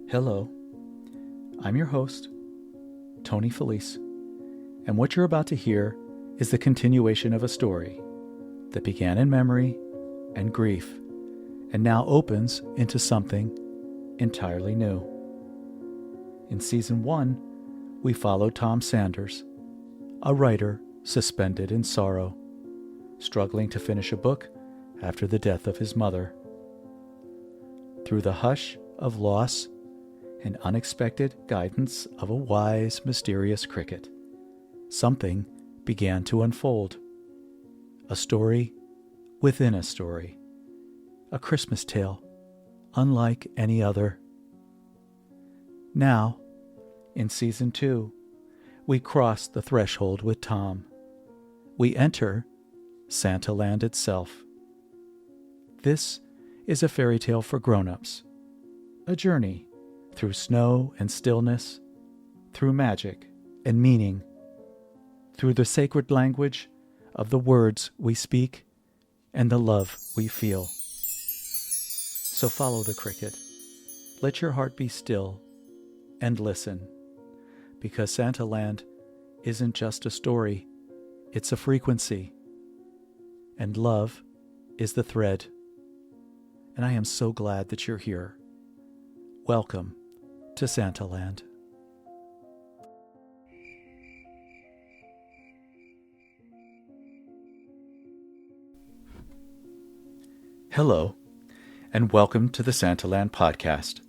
Hello, I'm your host, Tony Felice, and what you're about to hear is the continuation of a story that began in memory and grief and now opens into something entirely new. In Season 1, we followed Tom Sanders, a writer suspended in sorrow, struggling to finish a book after the death of his mother. Through the hush of loss and unexpected guidance of a wise, mysterious cricket, something began to unfold. A story within a story. A Christmas tale, unlike any other. Now, in Season 2, we cross the threshold with Tom. We enter Santa Land itself. This is a fairy tale for grown-ups. A journey through snow and stillness, through magic and meaning, through the sacred language of the words we speak and the love we feel. So follow the cricket. Let your heart be still and listen, because Santa Land isn't just a story, it's a frequency. And love is the thread. And I am so glad that you're here. Welcome to Santa Land. Hello, and welcome to the Santa Land podcast.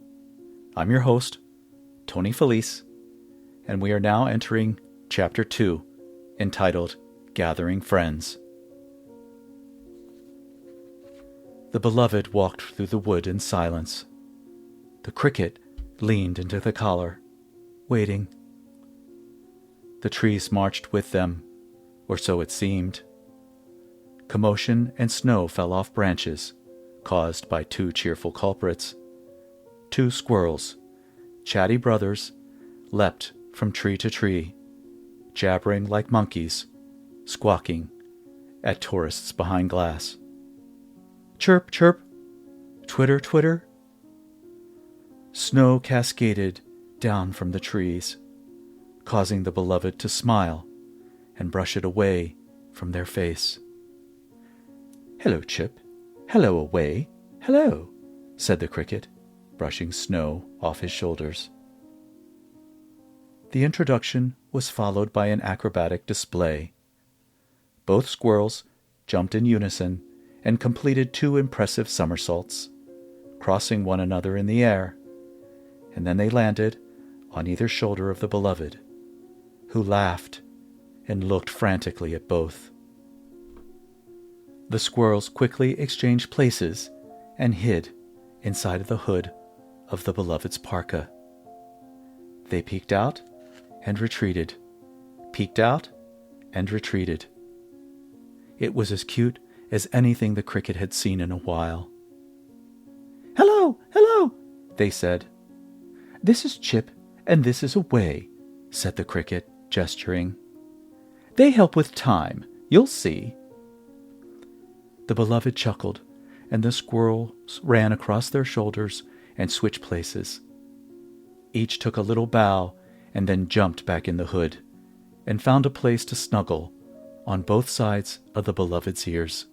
I'm your host, Tony Felice, and we are now entering Chapter 2, entitled Gathering Friends. The beloved walked through the wood in silence. The cricket leaned into the collar, waiting. The trees marched with them, or so it seemed. Commotion and snow fell off branches, caused by two cheerful culprits. Two squirrels, chatty brothers, leapt from tree to tree, jabbering like monkeys, squawking at tourists behind glass. Chirp, chirp, twitter, twitter. Snow cascaded down from the trees, causing the beloved to smile and brush it away from their face. Hello, Chip. Hello, Away. Hello, said the cricket, brushing snow off his shoulders. The introduction was followed by an acrobatic display. Both squirrels jumped in unison and completed two impressive somersaults, crossing one another in the air, and then they landed on either shoulder of the beloved, who laughed and looked frantically at both. The squirrels quickly exchanged places and hid inside of the hood of the beloved's parka. They peeked out and retreated, peeked out and retreated. It was as cute as anything the cricket had seen in a while. Hello, hello, they said. This is Chip, and this is Away, said the cricket, gesturing. They help with time, you'll see. The beloved chuckled, and the squirrels ran across their shoulders and switched places. Each took a little bow and then jumped back in the hood and found a place to snuggle on both sides of the beloved's ears.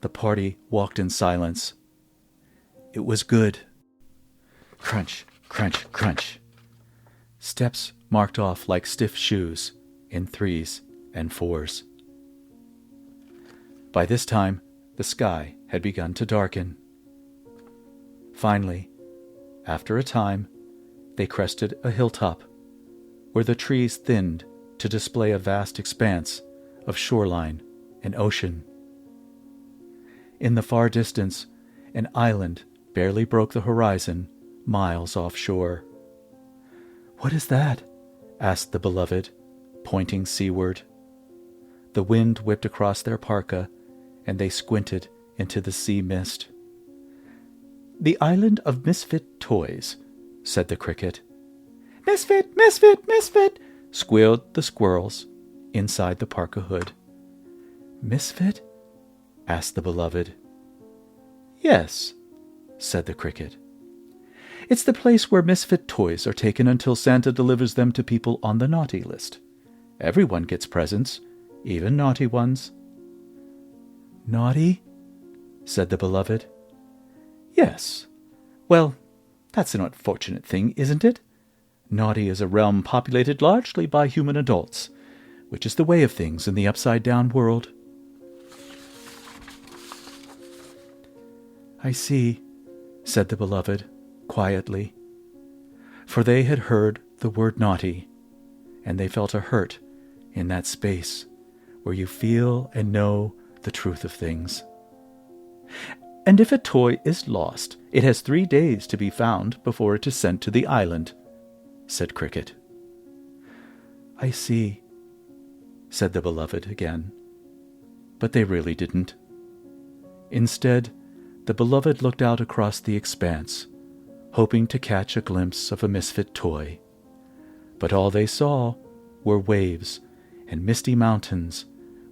The party walked in silence. It was good. Crunch, crunch, crunch. Steps marked off like stiff shoes in 3s and 4s. By this time, the sky had begun to darken. Finally, after a time, they crested a hilltop where the trees thinned to display a vast expanse of shoreline and ocean. In the far distance, an island barely broke the horizon, miles offshore. What is that? Asked the beloved, pointing seaward. The wind whipped across their parka, and they squinted into the sea mist. The island of misfit toys, said the cricket. Misfit, misfit, misfit, squealed the squirrels inside the parka hood. Misfit? Asked the beloved. Yes, said the cricket. It's the place where misfit toys are taken until Santa delivers them to people on the naughty list. Everyone gets presents, even naughty ones." "Naughty?" said the beloved. "Yes. Well, that's an unfortunate thing, isn't it? Naughty is a realm populated largely by human adults, which is the way of things in the upside-down world." "I see," said the beloved, quietly. For they had heard the word naughty, and they felt a hurt in that space where you feel and know the truth of things. "And if a toy is lost, it has 3 days to be found before it is sent to the island," said Cricket. "I see," said the beloved again. But they really didn't. Instead, the beloved looked out across the expanse, hoping to catch a glimpse of a misfit toy. But all they saw were waves and misty mountains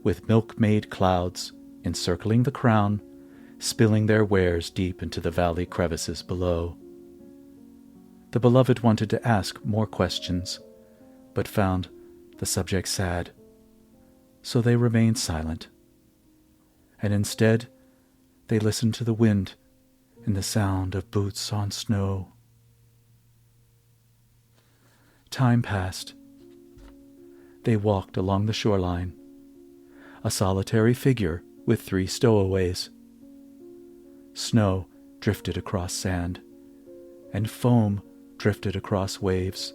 with milk-made clouds encircling the crown, spilling their wares deep into the valley crevices below. The beloved wanted to ask more questions, but found the subject sad, so they remained silent. And instead, they listened to the wind and the sound of boots on snow. Time passed. They walked along the shoreline, a solitary figure with 3 stowaways. Snow drifted across sand, and foam drifted across waves.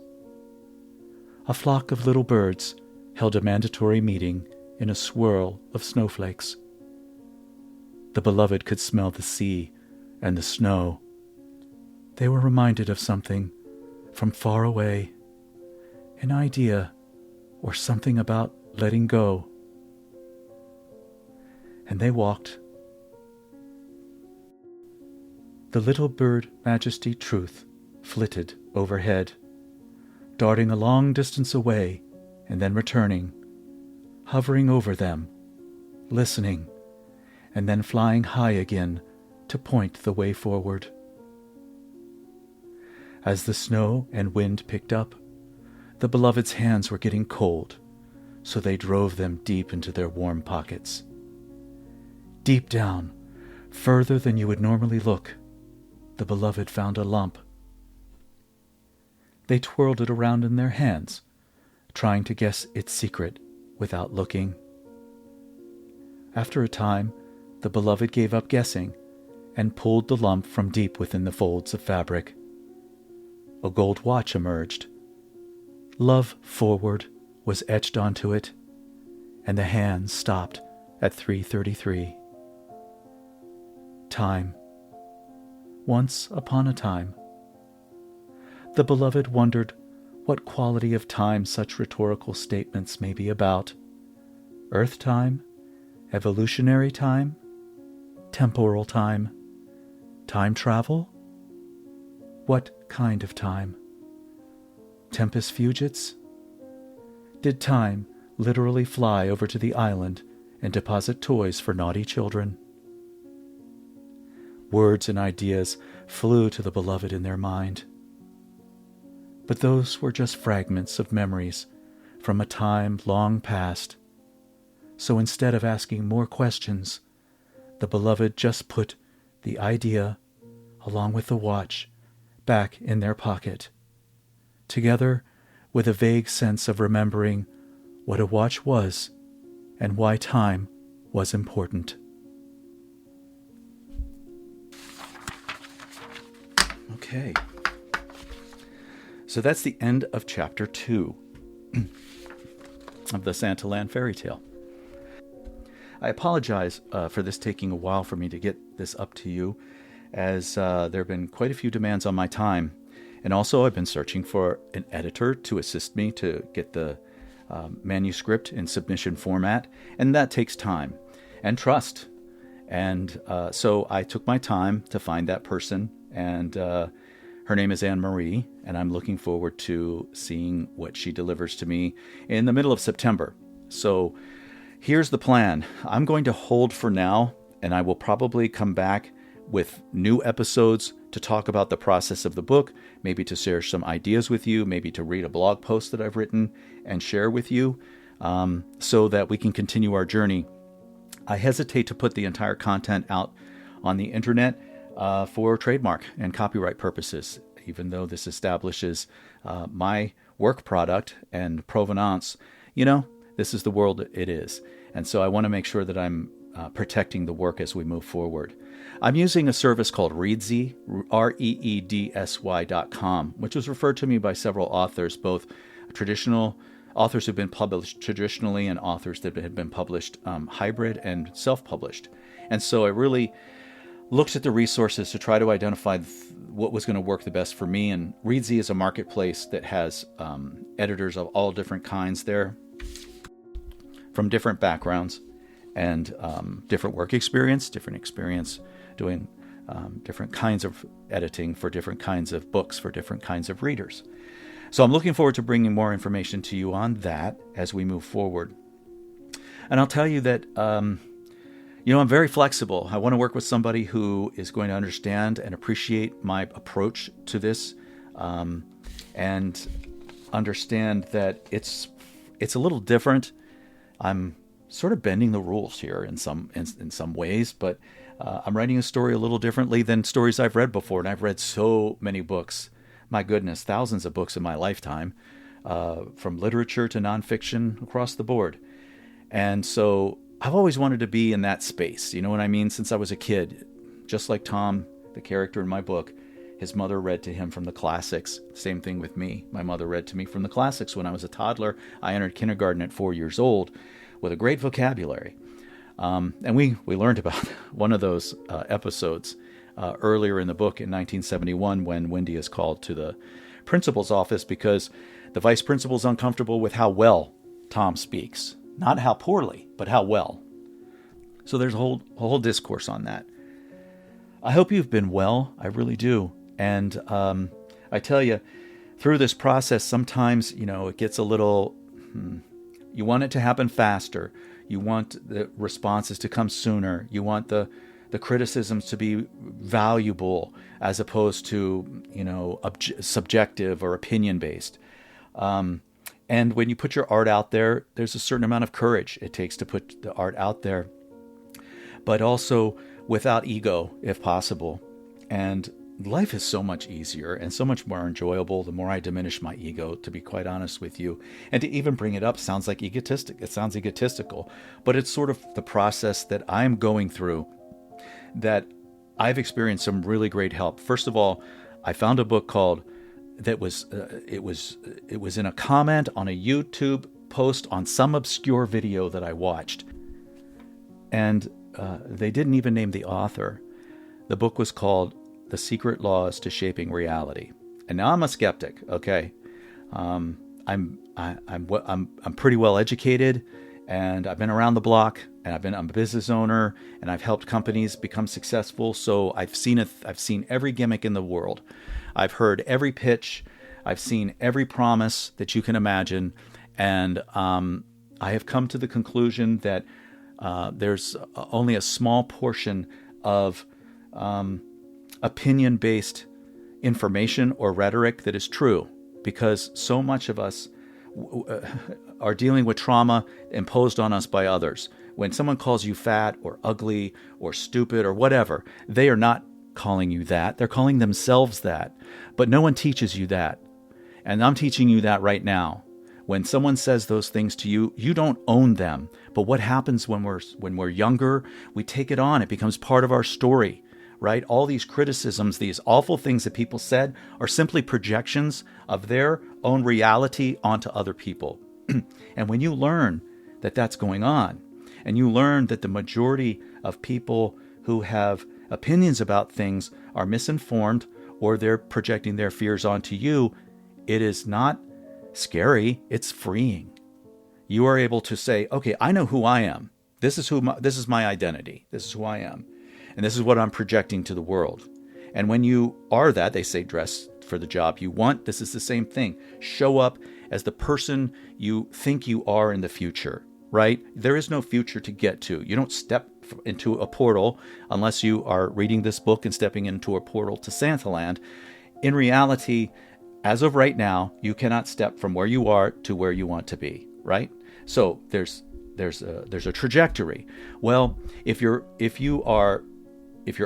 A flock of little birds held a mandatory meeting in a swirl of snowflakes. The beloved could smell the sea and the snow. They were reminded of something from far away, an idea or something about letting go. And they walked. The little bird Majesty Truth flitted overhead, darting a long distance away and then returning, hovering over them, listening, and then flying high again to point the way forward. As the snow and wind picked up, the beloved's hands were getting cold, so they drove them deep into their warm pockets. Deep down, further than you would normally look, the beloved found a lump. They twirled it around in their hands, trying to guess its secret without looking. After a time, the beloved gave up guessing and pulled the lump from deep within the folds of fabric. A gold watch emerged. Love Forward was etched onto it, and the hands stopped at 3:33. Time. Once upon a time. The beloved wondered what quality of time such rhetorical statements may be about. Earth time? Evolutionary time? Temporal time? Time travel? What kind of time? Tempus fugits? Did time literally fly over to the island and deposit toys for naughty children? Words and ideas flew to the beloved in their mind. But those were just fragments of memories from a time long past. So instead of asking more questions, the beloved just put the idea, along with the watch, back in their pocket, together with a vague sense of remembering what a watch was and why time was important. Okay. So that's the end of chapter 2 of the Santaland fairy tale. I apologize for this taking a while for me to get this up to you, as there have been quite a few demands on my time. And also I've been searching for an editor to assist me to get the manuscript in submission format, and that takes time and trust. And so I took my time to find that person, and her name is Anne-Marie, and I'm looking forward to seeing what she delivers to me in the middle of September. So here's the plan. I'm going to hold for now, and I will probably come back with new episodes to talk about the process of the book, maybe to share some ideas with you, maybe to read a blog post that I've written and share with you, so that we can continue our journey. I hesitate to put the entire content out on the internet for trademark and copyright purposes, even though this establishes my work product and provenance. This is the world it is. And so I want to make sure that I'm protecting the work as we move forward. I'm using a service called Reedsy, reedsy.com, which was referred to me by several authors, both traditional authors who've been published traditionally and authors that have been published hybrid and self-published. And so I really looked at the resources to try to identify what was going to work the best for me. And Reedsy is a marketplace that has editors of all different kinds there, from different backgrounds and different work experience, doing different kinds of editing for different kinds of books for different kinds of readers. So I'm looking forward to bringing more information to you on that as we move forward. And I'll tell you that, I'm very flexible. I want to work with somebody who is going to understand and appreciate my approach to this, and understand that it's a little different. I'm sort of bending the rules here in some ways, but I'm writing a story a little differently than stories I've read before. And I've read so many books. My goodness, thousands of books in my lifetime, from literature to nonfiction across the board. And so I've always wanted to be in that space. You know what I mean? Since I was a kid, just like Tom, the character in my book, his mother read to him from the classics. Same thing with me. My mother read to me from the classics when I was a toddler. I entered kindergarten at 4 years old with a great vocabulary. And we learned about one of those episodes earlier in the book in 1971, when Wendy is called to the principal's office because the vice principal's uncomfortable with how well Tom speaks. Not how poorly, but how well. So there's a whole discourse on that. I hope you've been well. I really do. And I tell you, through this process, sometimes, it gets a little, you want it to happen faster. You want the responses to come sooner. You want the criticisms to be valuable as opposed to, subjective or opinion-based. And when you put your art out there, there's a certain amount of courage it takes to put the art out there, but also without ego, if possible. And life is so much easier and so much more enjoyable the more I diminish my ego, to be quite honest with you. And to even bring it up sounds like egotistic. It sounds egotistical, but it's sort of the process that I'm going through that I've experienced some really great help. First of all, I found a book called it was in a comment on a YouTube post on some obscure video that I watched. And they didn't even name the author. The book was called The Secret Laws to Shaping Reality. And now I'm a skeptic, okay? I'm pretty well educated, and I've been around the block, and I'm a business owner, and I've helped companies become successful. So I've seen every gimmick in the world. I've heard every pitch. I've seen every promise that you can imagine. And I have come to the conclusion that there's only a small portion of opinion-based information or rhetoric that is true, because so much of us are dealing with trauma imposed on us by others. When someone calls you fat or ugly or stupid or whatever, they are not calling you that. They're calling themselves that. But no one teaches you that. And I'm teaching you that right now. When someone says those things to you, you don't own them. But what happens when we're younger, we take it on. It becomes part of our story, right? All these criticisms, these awful things that people said are simply projections of their own reality onto other people. And when you learn that that's going on, and you learn that the majority of people who have opinions about things are misinformed, or they're projecting their fears onto you, it is not scary, it's freeing. You are able to say, okay, I know who I am. This is my identity. This is who I am. And this is what I'm projecting to the world. And when you are that, they say dress for the job you want. This is the same thing. Show up as the person you think you are in the future, right? There is no future to get to. You don't step into a portal, unless you are reading this book and stepping into a portal to Santaland. In reality, as of right now, you cannot step from where you are to where you want to be, right? So there's a trajectory. Well, if your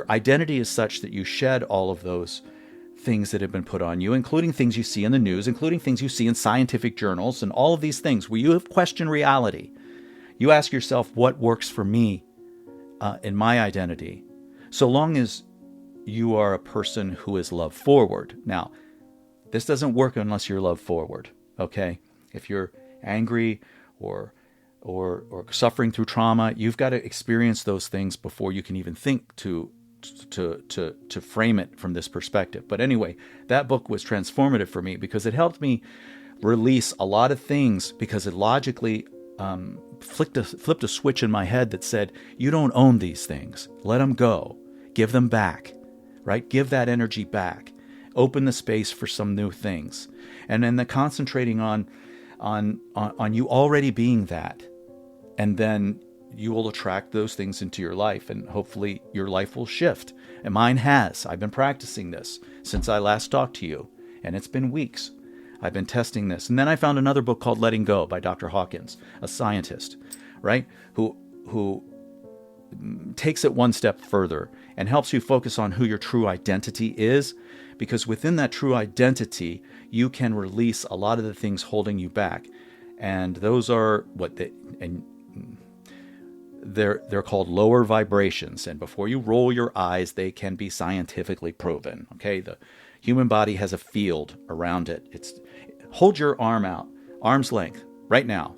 identity is such that you shed all of those things that have been put on you, including things you see in the news, including things you see in scientific journals, and all of these things where you have questioned reality, you ask yourself, what works for me in my identity? So long as you are a person who is love forward. Now, this doesn't work unless you're love forward, okay? If you're angry or suffering through trauma, you've got to experience those things before you can even think to frame it from this perspective. But anyway, that book was transformative for me because it helped me release a lot of things, because it logically flipped a switch in my head that said, you don't own these things. Let them go. Give them back, right? Give that energy back. Open the space for some new things. And then concentrating on you already being that. And then you will attract those things into your life, and hopefully your life will shift. And mine has. I've been practicing this since I last talked to you, and it's been weeks. I've been testing this. And then I found another book called Letting Go by Dr. Hawkins, a scientist, right? Who takes it one step further and helps you focus on who your true identity is, because within that true identity, you can release a lot of the things holding you back. And those are they're called lower vibrations. And before you roll your eyes, they can be scientifically proven. Okay, the human body has a field around it. Hold your arm out, arm's length, right now,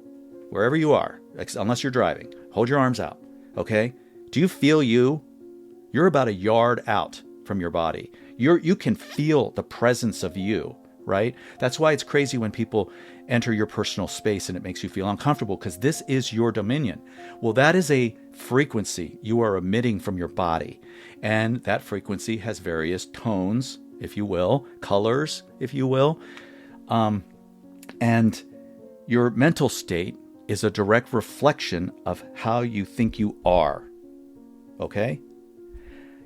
wherever you are, unless you're driving. Hold your arms out. Okay, do you feel you? You're about a yard out from your body. You can feel the presence of you, right? That's why it's crazy when people enter your personal space and it makes you feel uncomfortable, because this is your dominion. Well, that is a frequency you are emitting from your body. And that frequency has various tones, if you will, colors, if you will. And your mental state is a direct reflection of how you think you are. Okay?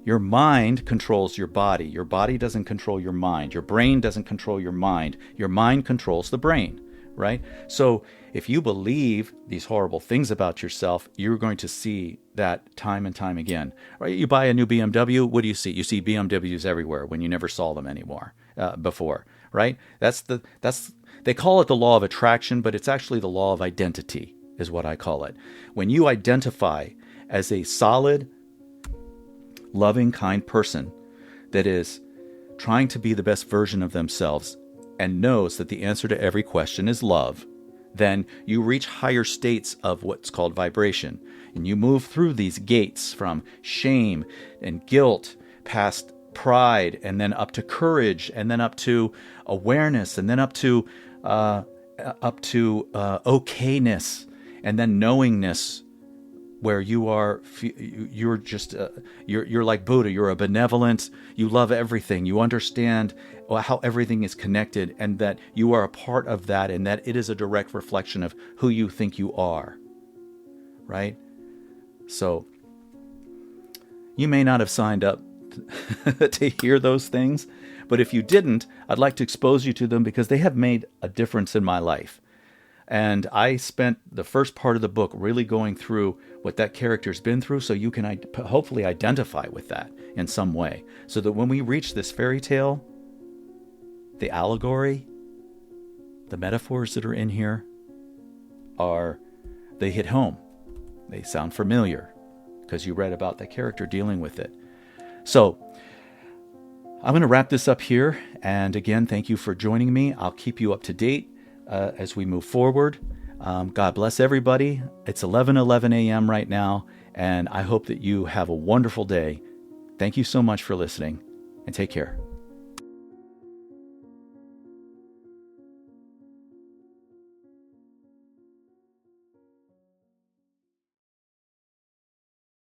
Your mind controls your body. Your body doesn't control your mind. Your brain doesn't control your mind. Your mind controls the brain, right? So if you believe these horrible things about yourself, you're going to see that time and time again. Right? You buy a new BMW, what do you see? You see BMWs everywhere when you never saw them anymore before, right? They call it the law of attraction, but it's actually the law of identity is what I call it. When you identify as a solid, loving, kind person that is trying to be the best version of themselves and knows that the answer to every question is love, then you reach higher states of what's called vibration. And you move through these gates from shame and guilt, past pride, and then up to courage, and then up to awareness, and then up to okayness, and then knowingness, where you're like Buddha. You're a benevolent, you love everything, you understand how everything is connected, and that you are a part of that, and that it is a direct reflection of who you think you are, right? So you may not have signed up to hear those things, but if you didn't, I'd like to expose you to them, because they have made a difference in my life. And I spent the first part of the book really going through what that character's been through, so you can hopefully identify with that in some way. So that when we reach this fairy tale, the allegory, the metaphors that are in here, they hit home. They sound familiar because you read about that character dealing with it. So I'm going to wrap this up here. And again, thank you for joining me. I'll keep you up to date as we move forward. God bless everybody. It's 11:11 a.m. right now, and I hope that you have a wonderful day. Thank you so much for listening, and take care.